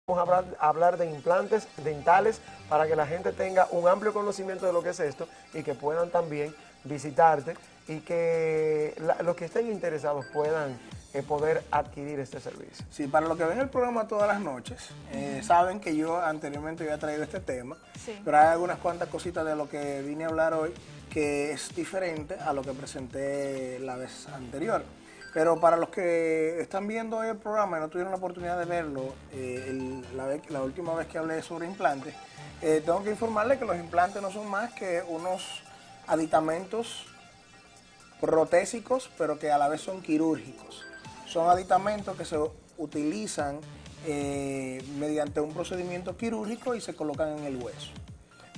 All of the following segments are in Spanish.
Vamos a hablar de implantes dentales para que la gente tenga un amplio conocimiento de lo que es esto y que puedan también visitarte y que los que estén interesados puedan poder adquirir este servicio. Sí, para los que ven el programa todas las noches, saben que yo anteriormente había traído este tema, Sí. pero hay algunas cuantas cositas de lo que vine a hablar hoy que es diferente a lo que presenté la vez anterior. Pero para los que están viendo hoy el programa y no tuvieron la oportunidad de verlo la última vez que hablé sobre implantes, tengo que informarles que los implantes no son más que unos aditamentos protésicos, pero que a la vez son quirúrgicos. Son aditamentos que se utilizan mediante un procedimiento quirúrgico y se colocan en el hueso.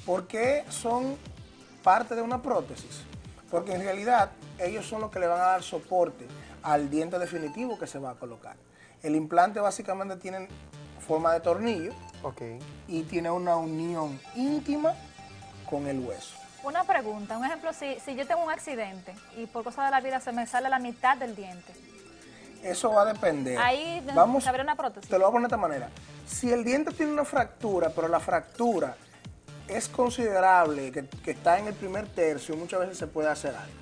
¿Por qué son parte de una prótesis? Porque en realidad ellos son los que le van a dar soporte al diente definitivo que se va a colocar. El implante básicamente tiene forma de tornillo y tiene una unión íntima con el hueso. Una pregunta, un ejemplo, si yo tengo un accidente y por cosa de la vida se me sale la mitad del diente. Eso va a depender. Ahí Vamos, se abre una prótesis. te lo voy a poner de esta manera. Si el diente tiene una fractura, pero la fractura es considerable, que está en el primer tercio, muchas veces se puede hacer algo.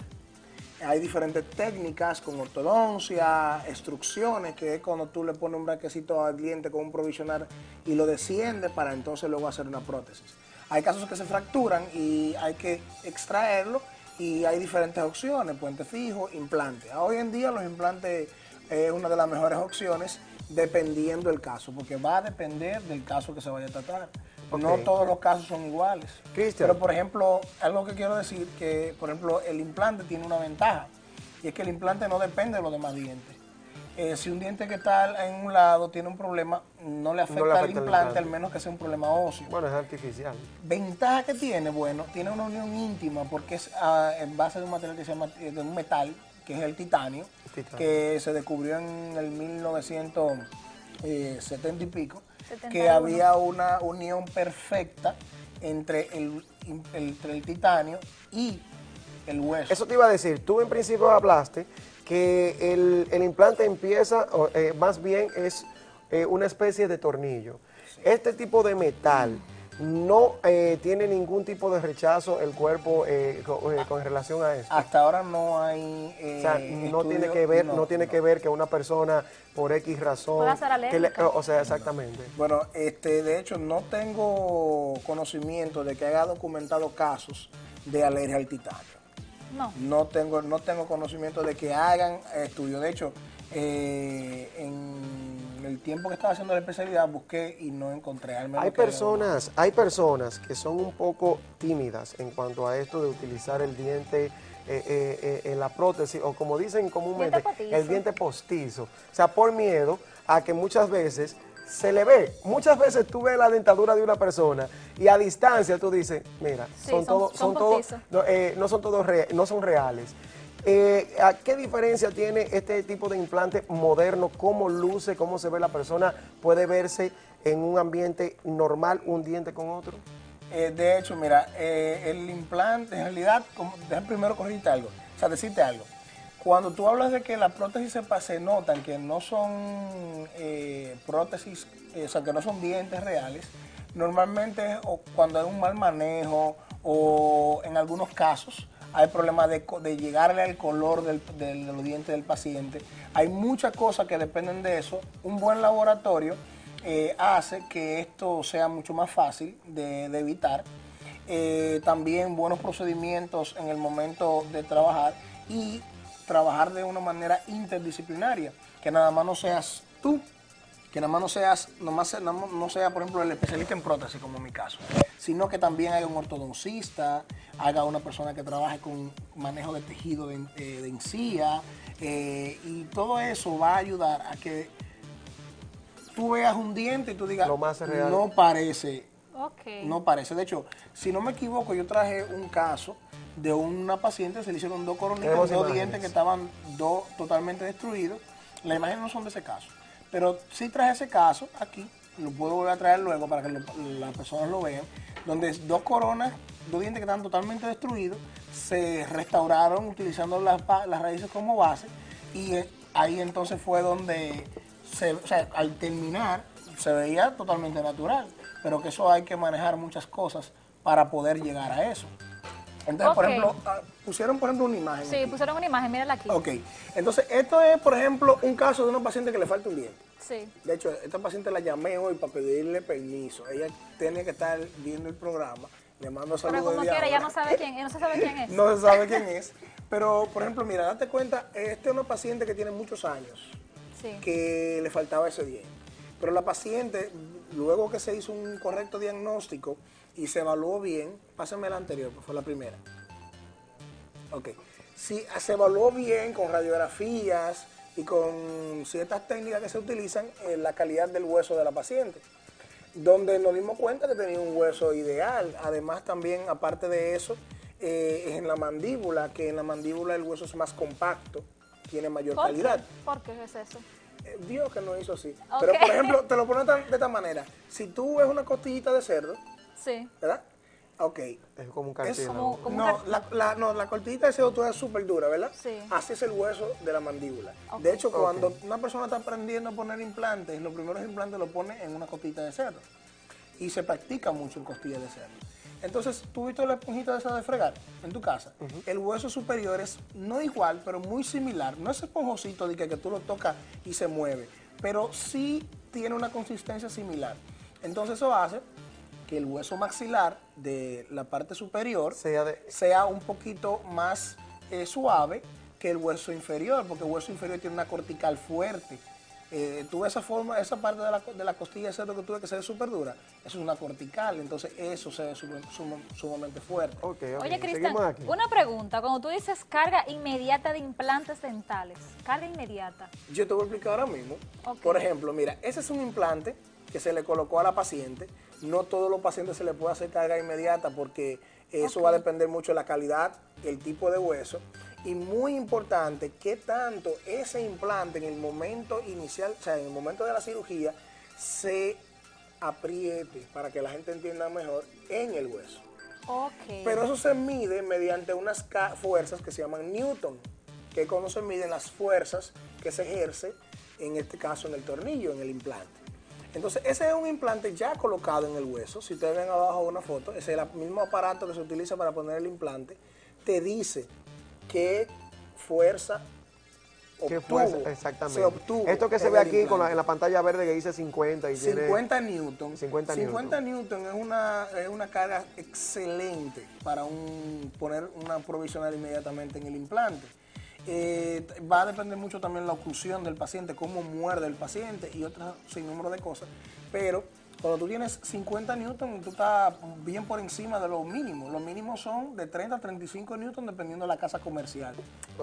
Hay diferentes técnicas como ortodoncia, extrucciones, que es cuando tú le pones un braquecito al diente con un provisional y lo desciendes para entonces luego hacer una prótesis. Hay casos que se fracturan y hay que extraerlo y hay diferentes opciones, puente fijo, implante. Hoy en día los implantes es una de las mejores opciones dependiendo del caso, porque va a depender del caso que se vaya a tratar. No todos los casos son iguales. Cristian. Pero, por ejemplo, algo que quiero decir, que, por ejemplo, el implante tiene una ventaja, y es que el implante no depende de los demás dientes. Si un diente que está en un lado tiene un problema, no le afecta al implante, al menos que sea un problema óseo. Bueno, es artificial. Ventaja que tiene, bueno, tiene una unión íntima, porque es en base de un material que se llama, de un metal, que es el titanio, que se descubrió en el 1970 y pico, 71. Que había una unión perfecta entre el titanio y el hueso. Eso te iba a decir, tú en principio hablaste que el implante empieza, más bien es una especie de tornillo. Sí. Este tipo de metal no tiene ningún tipo de rechazo el cuerpo con relación a esto. Hasta ahora no hay o sea, no tiene que ver, no tiene que ver que una persona por X razón pueda ser alérgica. O sea, exactamente. Bueno, de hecho no tengo conocimiento de que haya documentado casos de alergia al titanio. No tengo conocimiento de que hagan estudios. De hecho, en el tiempo que estaba haciendo la especialidad busqué y no encontré. Hay personas que son un poco tímidas en cuanto a esto de utilizar el diente en la prótesis, o como dicen comúnmente, el diente postizo. O sea, por miedo a que muchas veces se le ve. Muchas veces tú ves la dentadura de una persona y a distancia tú dices, mira, sí, no son reales. ¿A qué diferencia tiene este tipo de implante moderno? ¿Cómo luce? ¿Cómo se ve la persona? ¿Puede verse en un ambiente normal un diente con otro? De hecho, mira, el implante, en realidad, déjame primero corregirte algo, o sea, decirte algo. Cuando tú hablas de que las prótesis se notan que no son prótesis, o sea, que no son dientes reales, normalmente cuando hay un mal manejo o en algunos casos hay problemas de llegarle al color de los dientes del paciente. Hay muchas cosas que dependen de eso. Un buen laboratorio hace que esto sea mucho más fácil de evitar. También buenos procedimientos en el momento de trabajar y trabajar de una manera interdisciplinaria, que nada más no seas tú, que nada más no sea, por ejemplo, el especialista en prótesis, como en mi caso, sino que también haya un ortodoncista, haga una persona que trabaje con manejo de tejido de encía, y todo eso va a ayudar a que tú veas un diente y tú digas, no parece. No parece. De hecho, si no me equivoco, yo traje un caso de una paciente, se le hicieron dos coronitas, dos dientes que estaban totalmente destruidos. Las imágenes no son de ese caso, pero sí traje ese caso aquí, lo puedo volver a traer luego para que las personas lo vean, donde dos coronas, dos dientes que estaban totalmente destruidos, se restauraron utilizando las raíces como base, y ahí entonces fue donde, al terminar, se veía totalmente natural, pero que eso hay que manejar muchas cosas para poder llegar a eso. Entonces, por ejemplo, pusieron una imagen. Sí, aquí pusieron una imagen, mírala aquí. Ok, entonces esto es, por ejemplo, un caso de una paciente que le falta un diente. Sí. De hecho, esta paciente la llamé hoy para pedirle permiso. Ella tiene que estar viendo el programa. Le mando saludos. Pero como quiera, ella no sabe quién, no se sabe quién es. No se sabe quién es. Pero, por ejemplo, mira, date cuenta, esta es una paciente que tiene muchos años que le faltaba ese diente. Pero la paciente, luego que se hizo un correcto diagnóstico y se evaluó bien, pásame la anterior, pues fue la primera. Ok. Si se evaluó bien con radiografías y con ciertas técnicas que se utilizan en la calidad del hueso de la paciente, donde nos dimos cuenta que tenía un hueso ideal. Además también, aparte de eso, en la mandíbula, que en la mandíbula el hueso es más compacto, tiene mayor calidad. ¿Por qué es eso? Dios que no hizo así. Okay. Pero, por ejemplo, te lo pongo de esta manera. Si tú ves una costillita de cerdo, ¿verdad? Ok. Es como un cartílago. No, la costillita de cerdo es súper dura, ¿verdad? Sí. Así es el hueso de la mandíbula. Okay. De hecho, cuando una persona está aprendiendo a poner implantes, los primeros implantes los pone en una costillita de cerdo. Y se practica mucho en costillas de cerdo. Entonces, tú viste la esponjita esa de fregar en tu casa. El hueso superior es no igual, pero muy similar. No es esponjosito de que tú lo tocas y se mueve, pero sí tiene una consistencia similar. Entonces, eso hace que el hueso maxilar de la parte superior sea un poquito más suave que el hueso inferior, porque el hueso inferior tiene una cortical fuerte. Tú esa forma, esa parte de la costilla de cerdo que tuve que ser súper dura, eso es una cortical, entonces eso se ve sumamente fuerte. Oye, Cristian, una pregunta, cuando tú dices carga inmediata de implantes dentales, carga inmediata. Yo te voy a explicar ahora mismo. Por ejemplo, mira, ese es un implante que se le colocó a la paciente. No todos los pacientes se le puede hacer carga inmediata porque eso va a depender mucho de la calidad, el tipo de hueso. Y muy importante, qué tanto ese implante en el momento inicial, o sea, en el momento de la cirugía, se apriete, para que la gente entienda mejor, en el hueso. Pero eso se mide mediante unas fuerzas que se llaman Newton, que es cuando se miden las fuerzas que se ejerce, en este caso en el tornillo, en el implante. Entonces, ese es un implante ya colocado en el hueso. Si ustedes ven abajo una foto, ese es el mismo aparato que se utiliza para poner el implante, te dice qué fuerza exactamente. se obtuvo. Esto que se ve aquí en la pantalla verde que dice 50 y 50 newton. 50 newton es una carga excelente para poner una provisional inmediatamente en el implante. Va a depender mucho también la oclusión del paciente, cómo muerde el paciente y otros sinnúmero de cosas, pero cuando tú tienes 50 newton, tú estás bien por encima de lo mínimo. Los mínimos son de 30 a 35 newton dependiendo de la casa comercial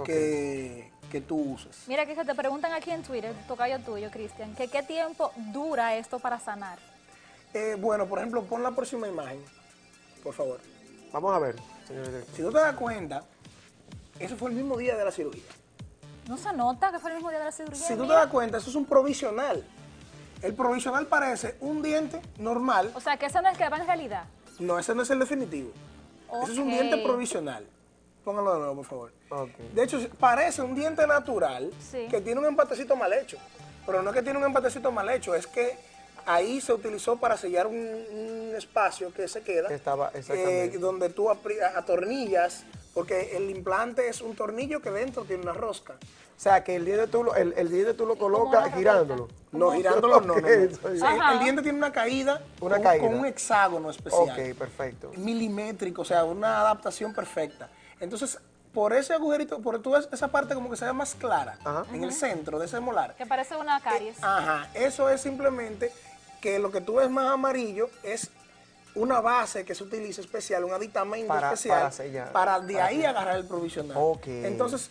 que tú uses. Mira, que te preguntan aquí en Twitter, tocayo tuyo, Cristian, que qué tiempo dura esto para sanar. Bueno, por ejemplo, pon la próxima imagen, por favor. Vamos a ver, señor director. Si tú te das cuenta, eso fue el mismo día de la cirugía. ¿No se nota que fue el mismo día de la cirugía? Si tú te das cuenta, eso es un provisional. El provisional parece un diente normal. O sea, que ese no es el que va en realidad. No, ese no es el definitivo. Ese es un diente provisional. Póngalo de nuevo, por favor. De hecho, parece un diente natural que tiene un empatecito mal hecho. Pero no es que tiene un empatecito mal hecho, es que ahí se utilizó para sellar un espacio que se queda. Donde tú atornillas, porque el implante es un tornillo que dentro tiene una rosca. O sea, que el diente tú lo colocas girándolo. No, girándolo no. El diente tiene una caída, con un hexágono especial. Ok, perfecto. Milimétrico, o sea, una adaptación perfecta. Entonces, por ese agujerito, por tú ves esa parte como que se ve más clara, en el centro de ese molar. Que parece una caries. Eso es simplemente que lo que tú ves más amarillo es una base que se utiliza especial, un aditamento especial, para de ahí agarrar el provisional. Entonces,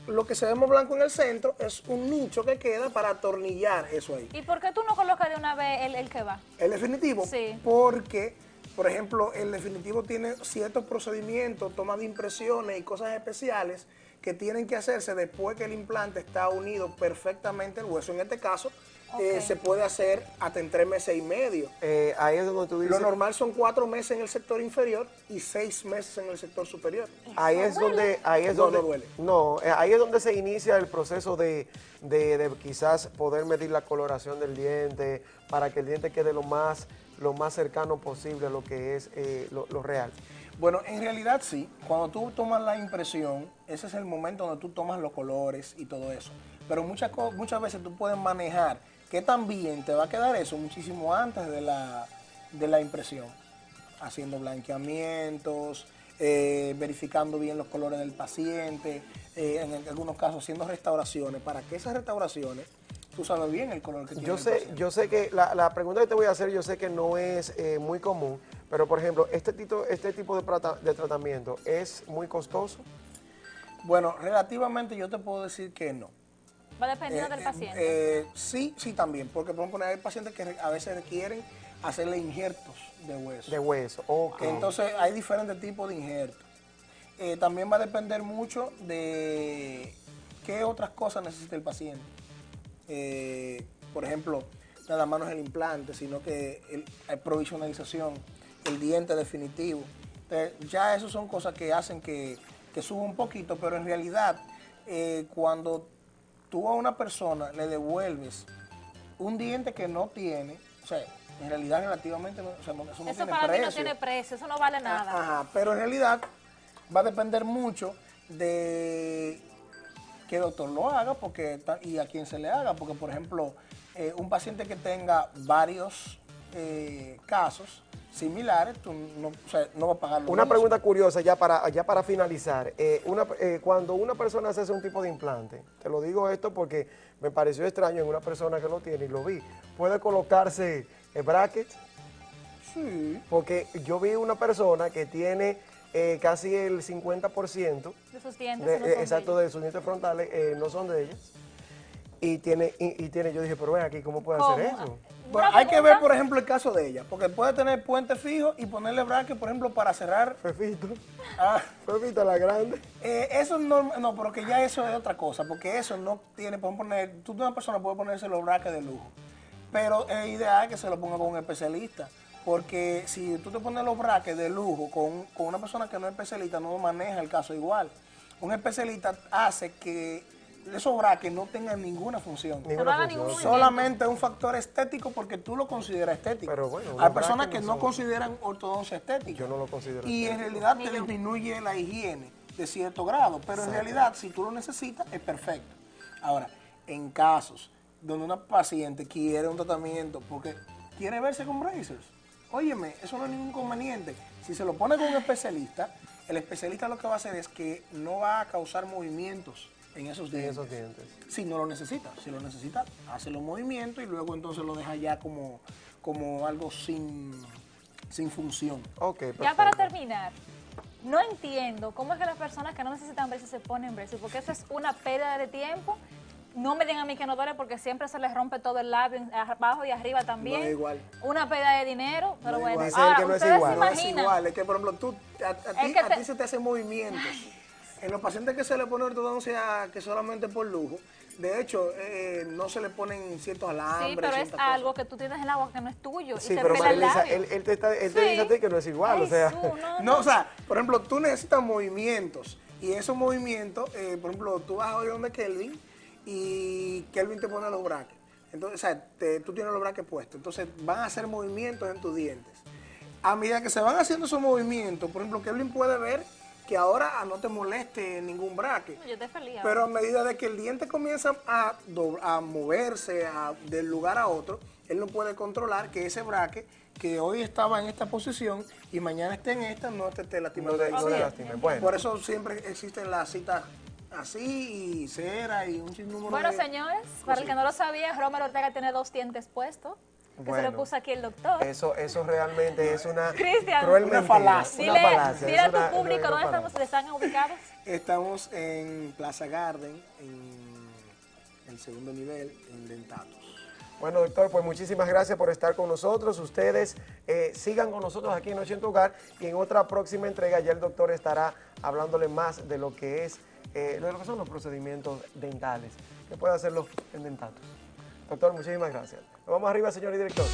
lo que se ve más blanco en el centro es un nicho que queda para atornillar eso ahí. ¿Y por qué tú no colocas de una vez el que va? ¿El definitivo? Sí. Porque, por ejemplo, el definitivo tiene ciertos procedimientos, toma de impresiones y cosas especiales que tienen que hacerse después que el implante está unido perfectamente al hueso. En este caso, se puede hacer hasta en 3 meses y medio. Ahí es donde tú dices... Lo normal son 4 meses en el sector inferior y 6 meses en el sector superior. Ahí es donde... No duele. No, ahí es donde se inicia el proceso de quizás poder medir la coloración del diente para que el diente quede lo más cercano posible a lo que es lo real. Bueno, en realidad sí. Cuando tú tomas la impresión, ese es el momento donde tú tomas los colores y todo eso. Pero muchas veces tú puedes manejar qué tan bien te va a quedar eso muchísimo antes de la impresión. Haciendo blanqueamientos, verificando bien los colores del paciente, en algunos casos haciendo restauraciones, para que esas restauraciones tú sabes bien el color que tiene el paciente. Yo sé que la pregunta que te voy a hacer, yo sé que no es muy común, pero por ejemplo, este tipo de tratamiento ¿es muy costoso? Bueno, relativamente yo te puedo decir que no. Va dependiendo del paciente. Sí también, porque por ejemplo hay pacientes que a veces requieren hacerle injertos de hueso. De hueso, ok. Entonces hay diferentes tipos de injertos. También va a depender mucho de qué otras cosas necesita el paciente. Por ejemplo, nada más no es el implante, sino que hay provisionalización, el diente definitivo. Entonces, ya eso son cosas que hacen que suba un poquito, pero en realidad cuando tú a una persona le devuelves un diente que no tiene, o sea, en realidad relativamente eso no tiene precio. Eso para mí no tiene precio, eso no vale nada. Ajá, pero en realidad va a depender mucho de qué doctor lo haga y a quién se le haga, porque por ejemplo, un paciente que tenga varios casos similares, tú no vas a pagar lo Una mismo. pregunta curiosa ya para finalizar. Cuando una persona se hace un tipo de implante, te lo digo esto porque me pareció extraño en una persona que lo tiene y lo vi, ¿puede colocarse brackets? Sí. Porque yo vi una persona que tiene casi el 50% de sus dientes, exacto, de sus dientes frontales no son de ellas. Y tiene, yo dije, pero ven aquí, ¿cómo puede hacer eso? Bueno, hay que ver, por ejemplo, el caso de ella, porque puede tener puente fijo y ponerle bracket, por ejemplo, para cerrar. Fefito. Ah, Fefito la grande. Eso no, porque ya eso es otra cosa, porque eso no tiene, pueden poner, una persona puede ponerse los brackets de lujo, pero es ideal que se lo ponga con un especialista, porque si tú te pones los brackets de lujo con una persona que no es especialista, no maneja el caso igual. Un especialista hace que esos brackets no tengan ninguna función. Solamente un factor estético porque tú lo consideras estético. Pero bueno, hay personas que no consideran ortodoncia estética. Yo no lo considero y estético. En realidad te disminuye la higiene de cierto grado. Pero en realidad, si tú lo necesitas, es perfecto. Ahora, en casos donde una paciente quiere un tratamiento porque quiere verse con bracers, óyeme, eso no es ningún inconveniente. Si se lo pone con un especialista, el especialista lo que va a hacer es que no va a causar movimientos en esos dientes. Si no lo necesita. Si lo necesita, hace los movimientos y luego entonces lo deja ya como algo sin función. Okay, ya para terminar, no entiendo cómo es que las personas que no necesitan braces se ponen braces, porque eso es una pérdida de tiempo. No me digan a mí que no duele porque siempre se les rompe todo el labio, abajo y arriba también. No es igual. Una pérdida de dinero, pero no bueno. Dicen que no es igual. No es igual, es que por ejemplo, a ti se te hacen movimientos. En los pacientes que se le pone ortodoncia que solamente por lujo, de hecho, no se le ponen ciertos alambres. Sí, pero es algo que tú tienes en el agua que no es tuyo. Sí, y pero Marilisa, él te sí. dice a ti que no es igual. Ay, o sea. No, o sea, por ejemplo, tú necesitas movimientos. Y esos movimientos, por ejemplo, tú vas a hoy donde Kelvin y Kelvin te pone los brackets. Entonces, o sea, tú tienes los brackets puestos. Entonces, van a hacer movimientos en tus dientes. A medida que se van haciendo esos movimientos, por ejemplo, Kelvin puede ver que ahora no te moleste ningún bracket. Yo estoy feliz. Pero a medida de que el diente comienza a moverse del lugar a otro, él no puede controlar que ese bracket, que hoy estaba en esta posición y mañana esté en esta, no te esté lastimando. Bueno. Por eso siempre existen las citas así y cera y un sinnúmero Bueno, de señores, para el que no lo sabía, Romero Ortega tiene 2 dientes puestos. Que se lo puso aquí el doctor. Eso realmente es una Cristian, cruel mentira, falacia. Dile a tu público dónde están ubicados. Estamos en Plaza Garden, en el segundo nivel, en Dentatos. Bueno, doctor, pues muchísimas gracias por estar con nosotros. Ustedes sigan con nosotros aquí en Noche en tu Hogar y en otra próxima entrega ya el doctor estará hablándole más de lo que es, de lo que son los procedimientos dentales, que puede hacerlo en Dentatos. Doctor, muchísimas gracias. Nos vamos arriba, señor director.